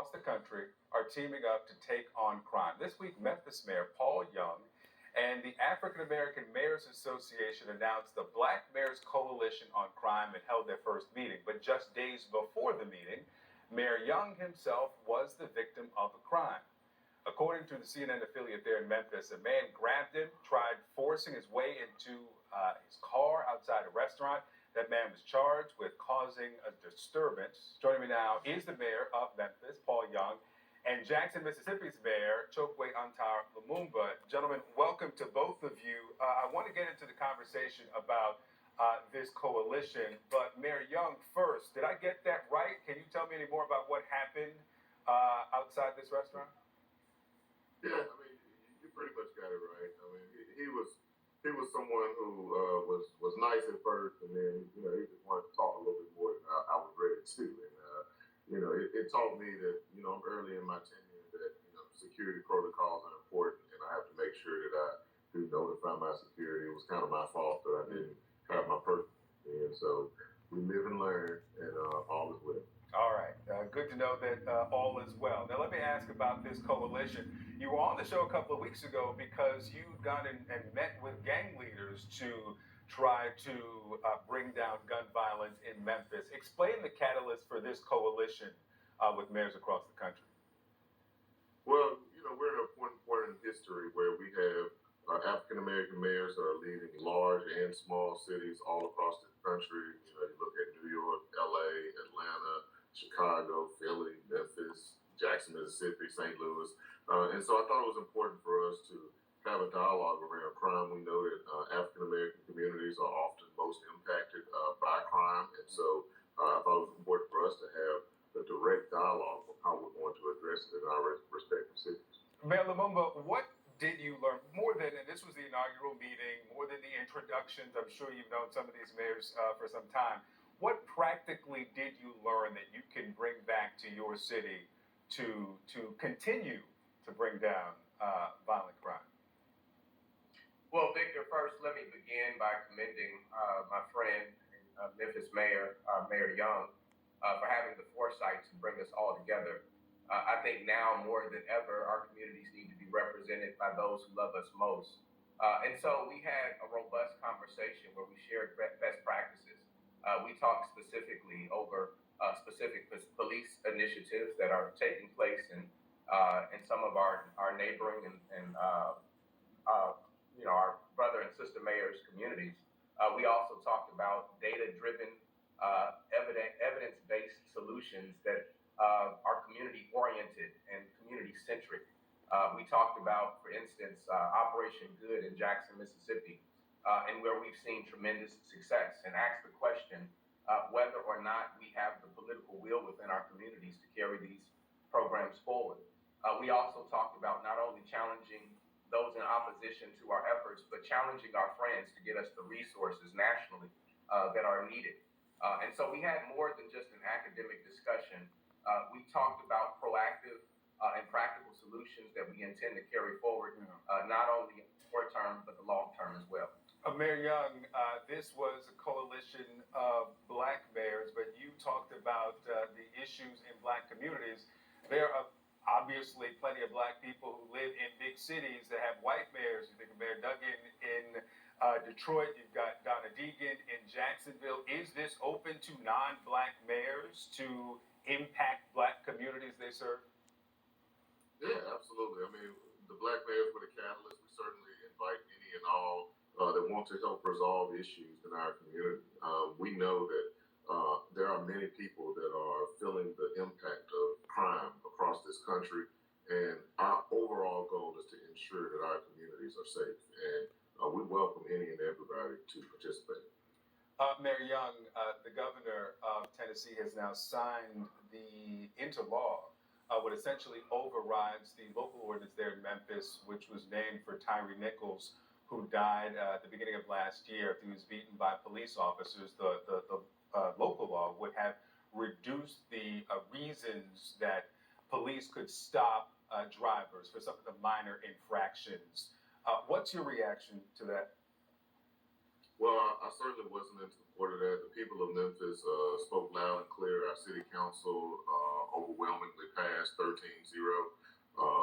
across the country are teaming up to take on crime. This week, Memphis Mayor Paul Young and the African American Mayors Association announced the Black Mayors Coalition on Crime and held their first meeting. But just days before the meeting, Mayor Young himself was the victim of a crime. According to the CNN affiliate there in Memphis, a man grabbed him, tried forcing his way into his car outside a restaurant. That man was charged with causing a disturbance. Joining me now is the mayor of Memphis, Paul Young, and Jackson, Mississippi's mayor, Chokwe Antar Lumumba. Gentlemen, welcome to both of you. I want to get into the conversation about this coalition, but Mayor Young first. Did I get that right? Can you tell me any more about what happened outside this restaurant? Yeah, I mean, you pretty much got it right. I mean, he was someone who was nice at first, and then he just wanted to talk a little bit more than I was ready to. And it taught me that I'm early in my tenure that security protocols are important, and I have to make sure that I do notify my security. It was kind of my fault that I didn't have my person, and so we live and learn, and all is well. All right. Good to know that all is well. Now, let me ask about this coalition. You were on the show a couple of weeks ago because you got in and met with gang leaders to try to bring down gun violence in Memphis. Explain the catalyst for this coalition with mayors across the country. Well, we're at a point in history where we have African American mayors that are leading large and small cities all across the country. You look at New York, LA, Atlanta, Chicago, Philly, Memphis, Jackson, Mississippi, St. Louis. And so I thought it was important for us to have a dialogue around crime. We know that African American communities are often most impacted by crime. And so I thought it was important for us to have a direct dialogue of how we're going to address it in our respective cities. Mayor Lumumba, what did you learn more than, and this was the inaugural meeting, more than the introductions? I'm sure you've known some of these mayors for some time. What practically did you learn that you can bring back to your city to continue to bring down violent crime? Well, Victor, first let me begin by commending my friend, Memphis Mayor, Mayor Young, for having the foresight to bring us all together. I think now more than ever, our communities need to be represented by those who love us most. And so we had a robust conversation where we shared best practices. We talked specifically over specific police initiatives that are taking place in some of our neighboring and our brother and sister mayors' communities. We also talked about data-driven, evidence-based solutions that are community-oriented and community-centric. We talked about, for instance, Operation Good in Jackson, Mississippi, and where we've seen tremendous success, and asked the question whether or not we have the political will within our communities to carry these programs forward. We also talked about not only challenging those in opposition to our efforts, but challenging our friends to get us the resources nationally that are needed. And so we had more than just an academic discussion. We talked about proactive and practical solutions that we intend to carry forward, not only in the short term, but the long term as well. Mayor Young, this was a coalition of Black mayors, but you talked about the issues in Black communities. There are obviously plenty of Black people who live in big cities that have white mayors. You think of Mayor Duggan in Detroit, you've got Donna Deegan in Jacksonville. Is this open to non-Black mayors to impact Black communities they serve? Yeah, absolutely. I mean, the Black mayors were the catalyst. We certainly invite any and all that want to help resolve issues in our community. We know that there are many people that are feeling the impact of crime across this country, and our overall goal is to ensure that our communities are safe, and we welcome any and everybody to participate. Mayor Young, the governor of Tennessee has now signed into law what essentially overrides the local ordinance there in Memphis, which was named for Tyree Nichols, who died at the beginning of last year after he was beaten by police officers. The local law would have reduced the reasons that police could stop drivers for some of the minor infractions. What's your reaction to that? Well, I certainly wasn't in support of that. The people of Memphis spoke loud and clear. Our city council overwhelmingly passed 13-0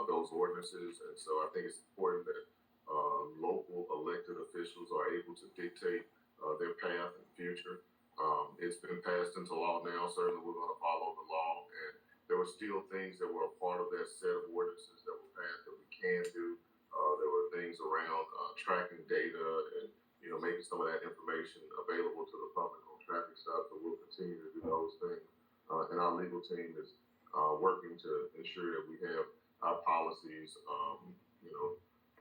those ordinances. And so I think it's important that local elected officials are able to dictate their path and future. It's been passed into law now. Certainly we're going to follow the law. And there were still things that were a part of that set of ordinances that were passed that we can do. There were things around tracking data and making some of that information available to the public on traffic stops. So we'll continue to do those things. And our legal team is working to ensure that we have our policies,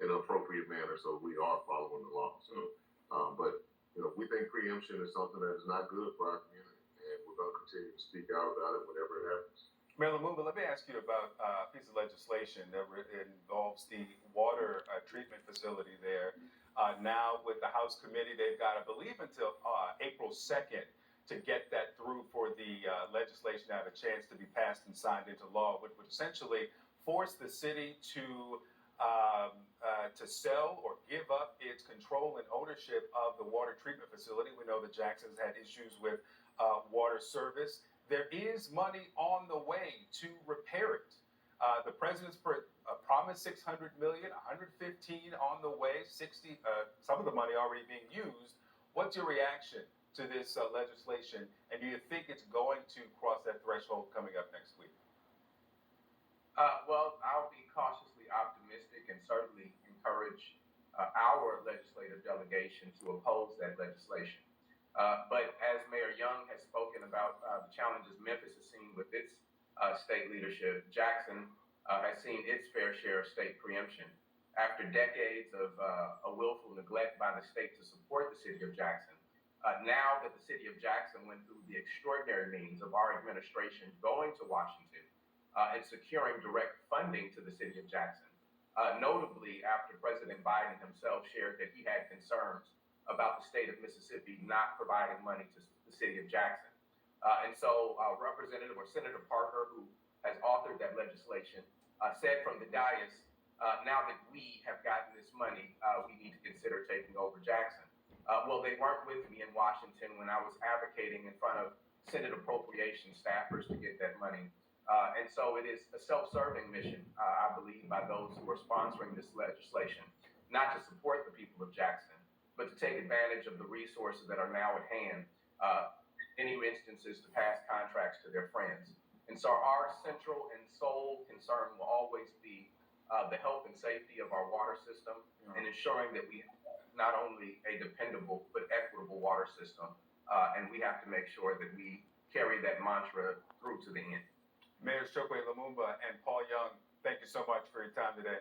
in an appropriate manner, so we are following the law. So, but we think preemption is something that is not good for our community, and we're going to continue to speak out about it whenever it happens. Mayor Lumumba, let me ask you about a piece of legislation that involves the water treatment facility there. Now with the House committee, they've got, I believe, until April 2nd to get that through for the legislation to have a chance to be passed and signed into law, which would essentially force the city to sell or give up its control and ownership of the water treatment facility. We know that Jackson's had issues with water service. There is money on the way to repair it. The president's promised $600 million, $115 on the way, 60. Some of the money already being used. What's your reaction to this legislation, and do you think it's going to cross that threshold coming up next week? Well, I'll be cautiously optimistic and certainly encourage our legislative delegation to oppose that legislation. But as Mayor Young has spoken about the challenges Memphis has seen with its state leadership, Jackson has seen its fair share of state preemption. After decades of a willful neglect by the state to support the city of Jackson, now that the city of Jackson went through the extraordinary means of our administration going to Washington and securing direct funding to the city of Jackson, notably after President Biden himself shared that he had concerns about the state of Mississippi not providing money to the city of Jackson. And so Representative or Senator Parker, who has authored that legislation, said from the dais, now that we have gotten this money, we need to consider taking over Jackson. Well, they weren't with me in Washington when I was advocating in front of Senate appropriation staffers to get that money. And so it is a self-serving mission, I believe, by those who are sponsoring this legislation, not to support the people of Jackson, but to take advantage of the resources that are now at hand, in any instances to pass contracts to their friends. And so our central and sole concern will always be the health and safety of our water system and ensuring that we have not only a dependable but equitable water system. And we have to make sure that we carry that mantra through to the end. Mayor Chokwe Lumumba and Paul Young, thank you so much for your time today.